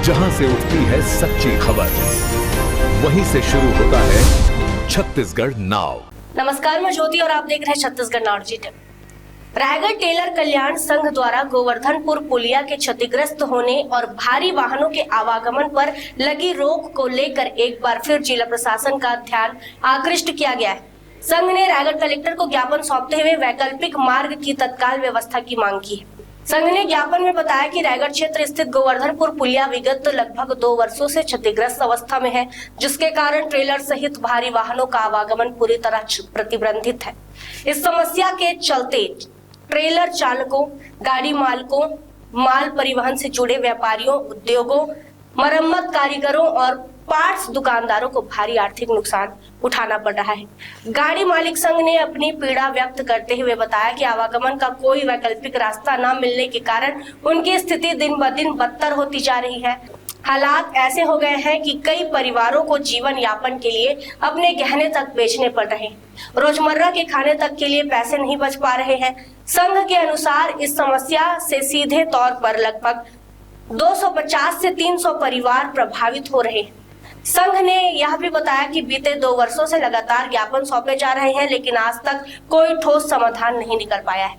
जहां से उठती है सच्ची खबर, वहीं से शुरू होता है छत्तीसगढ़ नाव। नमस्कार, मैं ज्योति और आप देख रहे हैं छत्तीसगढ़ नाव डिजिटल। रायगढ़ टेलर कल्याण संघ द्वारा गोवर्धनपुर पुलिया के क्षतिग्रस्त होने और भारी वाहनों के आवागमन पर लगी रोक को लेकर एक बार फिर जिला प्रशासन का ध्यान आकृष्ट किया गया है। संघ ने रायगढ़ कलेक्टर को ज्ञापन सौंपते हुए वैकल्पिक मार्ग की तत्काल व्यवस्था की मांग की है। संघ ने ज्ञापन में बताया कि रायगढ़ क्षेत्र स्थित गोवर्धनपुर पुलिया विगत लगभग 2 वर्षों से क्षतिग्रस्त अवस्था में है, जिसके कारण ट्रेलर सहित भारी वाहनों का आवागमन पूरी तरह प्रतिबंधित है। इस समस्या के चलते ट्रेलर चालकों, गाड़ी मालकों, माल परिवहन से जुड़े व्यापारियों, उद्योगों, मरम्मत कारीगरों और पार्ट्स दुकानदारों को भारी आर्थिक नुकसान उठाना पड़ रहा है। गाड़ी मालिक संघ ने अपनी पीड़ा व्यक्त करते हुए बताया कि आवागमन का कोई वैकल्पिक रास्ता न मिलने के कारण उनकी स्थिति दिन ब दिन बदतर होती जा रही है। हालात ऐसे हो गए हैं कि कई परिवारों को जीवन यापन के लिए अपने गहने तक बेचने पड़ रहे हैं। रोजमर्रा के खाने तक के लिए पैसे नहीं बच पा रहे हैं। संघ के अनुसार इस समस्या से सीधे तौर पर लगभग 250 से 300 परिवार प्रभावित हो रहे हैं। संघ ने यह भी बताया कि बीते 2 वर्षों से लगातार ज्ञापन सौंपे जा रहे हैं, लेकिन आज तक कोई ठोस समाधान नहीं निकल पाया है।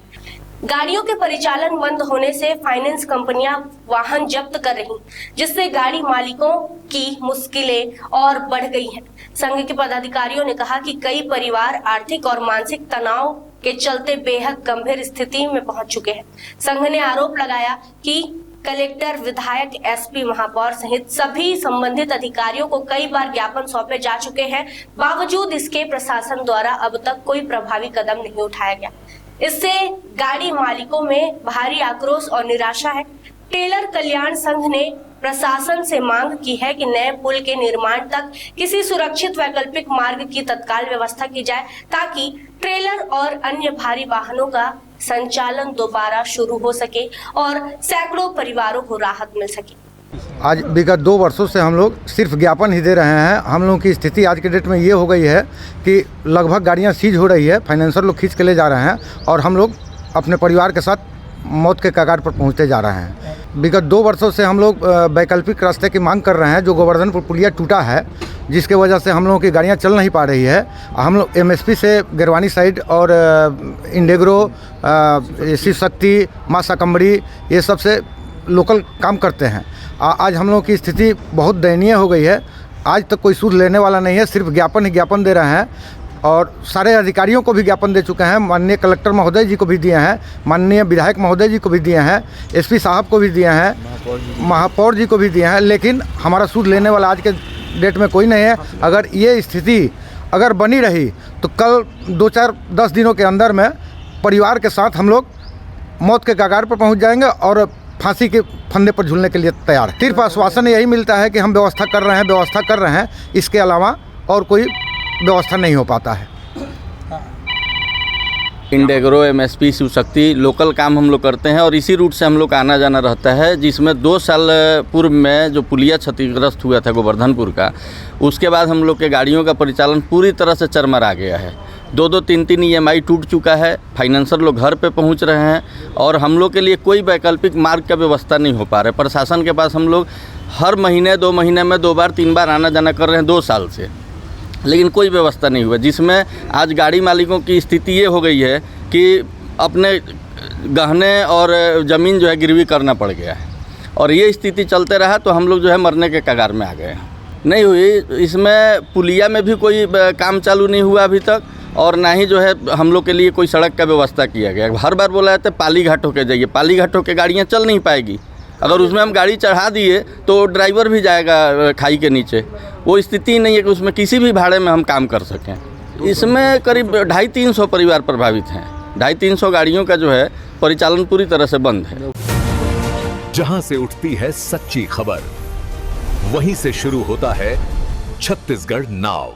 गाड़ियों के परिचालन बंद होने से फाइनेंस कंपनियां वाहन जब्त कर रही, जिससे गाड़ी मालिकों की मुश्किलें और बढ़ गई हैं। संघ के पदाधिकारियों ने कहा कि कई परिवार आर्थिक और मानसिक तनाव के चलते बेहद गंभीर स्थिति में पहुंच चुके हैं। संघ ने आरोप लगाया कि कलेक्टर, विधायक, एसपी, महापौर सहित सभी संबंधित अधिकारियों को कई बार ज्ञापन सौंपे जा चुके हैं, बावजूद इसके प्रशासन द्वारा अब तक कोई प्रभावी कदम नहीं उठाया गया। इससे गाड़ी मालिकों में भारी आक्रोश और निराशा है। टेलर कल्याण संघ ने प्रशासन से मांग की है कि नए पुल के निर्माण तक किसी सुरक्षित वैकल्पिक मार्ग की तत्काल व्यवस्था की जाए, ताकि ट्रेलर और अन्य भारी वाहनों का संचालन दोबारा शुरू हो सके और सैकड़ों परिवारों को राहत मिल सके। आज विगत 2 वर्षों से हम लोग सिर्फ ज्ञापन ही दे रहे हैं। हम लोगों की स्थिति आज के डेट में ये हो गई है कि लगभग गाड़ियां सीज हो रही है, फाइनेंसर लोग खींच के ले जा रहे हैं और हम लोग अपने परिवार के साथ मौत के कगार पर पहुंचते जा रहे हैं। विगत 2 वर्षों से हम लोग वैकल्पिक रास्ते की मांग कर रहे हैं। जो गोवर्धनपुर पुलिया टूटा है, जिसके वजह से हम लोगों की गाड़ियां चल नहीं पा रही है। हम लोग एमएसपी से गिरवानी साइड और इंडेग्रो, शिव शक्ति, माँ शाकम्भरी, ये सब से लोकल काम करते हैं। आज हम लोगों की स्थिति बहुत दयनीय हो गई है। आज तक कोई सूद लेने वाला नहीं है, सिर्फ ज्ञापन ही ज्ञापन दे रहे हैं और सारे अधिकारियों को भी ज्ञापन दे चुके हैं। माननीय कलेक्टर महोदय जी को भी दिए हैं, माननीय विधायक महोदय जी को भी दिए हैं, एसपी साहब को भी दिए हैं, महापौर जी को भी दिए हैं, लेकिन हमारा सूद लेने वाला आज के डेट में कोई नहीं है। अगर ये स्थिति अगर बनी रही तो कल 2-4-10 दिनों के अंदर में परिवार के साथ हम लोग मौत के कगार पर पहुंच जाएंगे और फांसी के फंदे पर झूलने के लिए तैयार है। सिर्फ आश्वासन यही मिलता है कि हम व्यवस्था कर रहे हैं, इसके अलावा और कोई व्यवस्था नहीं हो पाता है। इंडेग्रो, एमएसपी, शिव शक्ति लोकल काम हम लोग करते हैं और इसी रूट से हम लोग का आना जाना रहता है, जिसमें 2 साल पूर्व में जो पुलिया क्षतिग्रस्त हुआ था गोवर्धनपुर का, उसके बाद हम लोग के गाड़ियों का परिचालन पूरी तरह से चरमरा गया है। 2-2, 3-3 EMI टूट चुका है। फाइनेंसर लोग घर पे पहुंच रहे हैं और हम लोग के लिए कोई वैकल्पिक मार्ग का व्यवस्था नहीं हो पा रहा है। प्रशासन के पास हम लोग हर महीने 2 महीने में 2 बार 3 बार आना जाना कर रहे हैं 2 साल से, लेकिन कोई व्यवस्था नहीं हुआ, जिसमें आज गाड़ी मालिकों की स्थिति ये हो गई है कि अपने गहने और ज़मीन जो है गिरवी करना पड़ गया है और ये स्थिति चलते रहा तो हम लोग जो है मरने के कगार में आ गए हैं। नहीं हुई, इसमें पुलिया में भी कोई काम चालू नहीं हुआ अभी तक और ना ही जो है हम लोग के लिए कोई सड़क का व्यवस्था किया गया। हर बार बोला जाता है पाली घाट होके जाइए, पाली घाट होके गाड़ियाँ चल नहीं पाएगी। अगर उसमें हम गाड़ी चढ़ा दिए तो ड्राइवर भी जाएगा खाई के नीचे। वो स्थिति नहीं है कि उसमें किसी भी भाड़े में हम काम कर सकें। इसमें करीब 250-300 परिवार प्रभावित हैं। 250-300 गाड़ियों का जो है परिचालन पूरी तरह से बंद है। जहां से उठती है सच्ची खबर, वहीं से शुरू होता है छत्तीसगढ़ नाव।